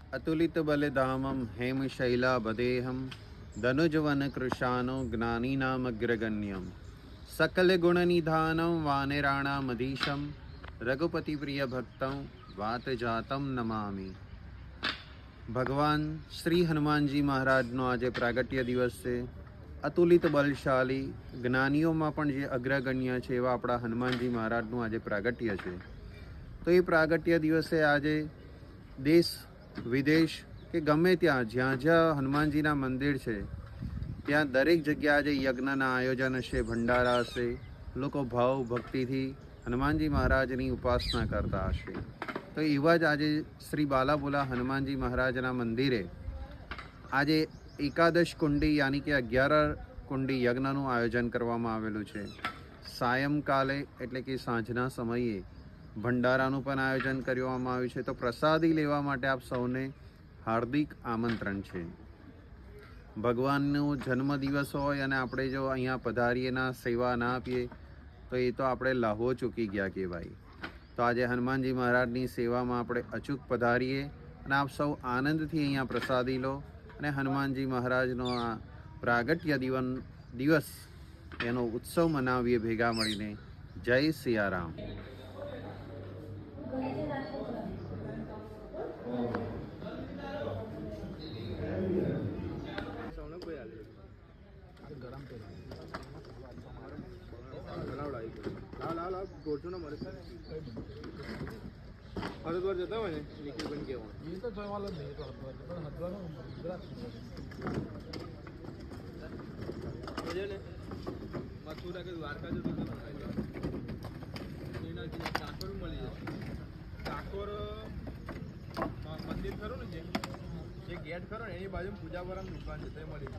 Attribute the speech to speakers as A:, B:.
A: अतुलित बलिधामं हेमशैलाभदेहं धनुजवन कृशानो ज्ञानीनामग्रगण्यं सकल गुणनिधानं वानेराणामधीशं रघुपति प्रिय भक्तं वातजातं नमामि। ભગવાન શ્રી હનુમાનજી મહારાજનો આજે પ્રાગટ્ય દિવસ છે। અતુલિત બલશાલી જ્ઞાનીઓમાં પણ જે અગ્રગણ્ય છે એવા આપણા હનુમાનજી મહારાજનું આજે પ્રાગટ્ય છે। તો એ પ્રાગટ્ય દિવસે આજે દેશ વિદેશ કે ગમે ત્યાં જ્યાં જ્યાં હનુમાનજીના મંદિર છે ત્યાં દરેક જગ્યાએ આજે યજ્ઞના આયોજન હશે, ભંડારા હશે, લોકો ભાવ ભક્તિથી હનુમાનજી મહારાજની ઉપાસના કરતા હશે। તો એવા જ આજે શ્રી બાલાબુલા હનુમાનજી મહારાજના મંદિરે આજે એકાદશ કુંડી યાની કે 11 કુંડી યજ્ઞનું આયોજન કરવામાં આવેલું છે। સાયંકાલે એટલે કે સાંજના સમયે ભંડારાનું પણ આયોજન કરવામાં આવ્યું છે। તો પ્રસાદી લેવા માટે આપ સૌને હાર્દિક આમંત્રણ છે। ભગવાનનો જન્મદિવસ હોય અને આપણે જો અહીંયા પધારીએ ના સેવા ના આપીએ તો એ તો આપણે લાહો ચૂકી ગયા કહેવાય। તો આજે હનુમાનજી મહારાજની સેવામાં આપણે અચૂક પધારીએ અને આપ સૌ આનંદથી અહીંયા પ્રસાદી લો અને હનુમાનજી મહારાજનો આ પ્રાગટ્ય દિવસ એનો ઉત્સવ મનાવીએ ભેગા મળીને। જય સિયારામ।
B: हरिद्वार जता હોય ને નિખિલ બન કેવો એ તો જવાલો નહીં તો હરિદ્વાર ગુજરાત છે ને મથુરા કે દ્વારકા જતો એના જે ઠાકોર મળી જાય ઠાકોર મંદિર ખરું ને જે ગેટ ખરો ને એની બાજુ પૂજા વાળાની દુકાન છે તે મળી